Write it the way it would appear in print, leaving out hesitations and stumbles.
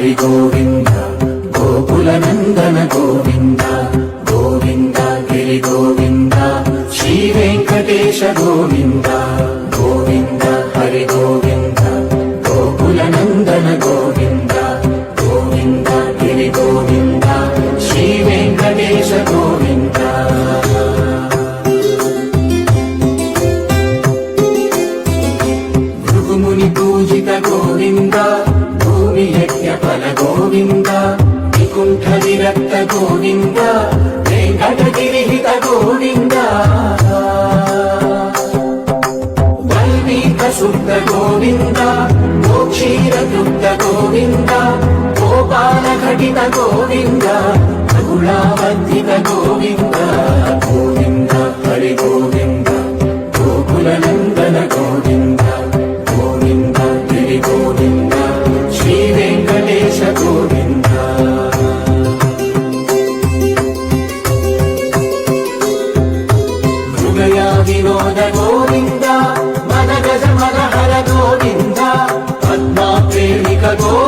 హరి గోవింద గోకుల నందన గోవింద గోవింద గిరి గోవింద శ్రీ వెంకటేశ గోవింద గోవింద హరి గోవింద గోకుల నందన గోవింద గోవింద గిరి గోవింద శ్రీ వెంకటేశ గోవింద భృగుముని పూజిత గోవింద భూమి యజ్ఞ ఫల గోవింద వికుంఠ విరక్త గోవింద వెంకటగిరిహిత గోవింద వల్మీక శుద్ధ గోవింద గోక్షీర తృప్త గోవింద గోపాల ఘటిత గోవింద బహుళావర్ధిత గోవింద గోవింద హరి గోవింద గోకుల నందన గోవింద గోవింద గిరి గోవింద శ్రీ వెంకటేశ గోవింద హృదయ వినోద గోవింద మన గజ మన హర గోవింద పద్మా ప్రేమిక గోవింద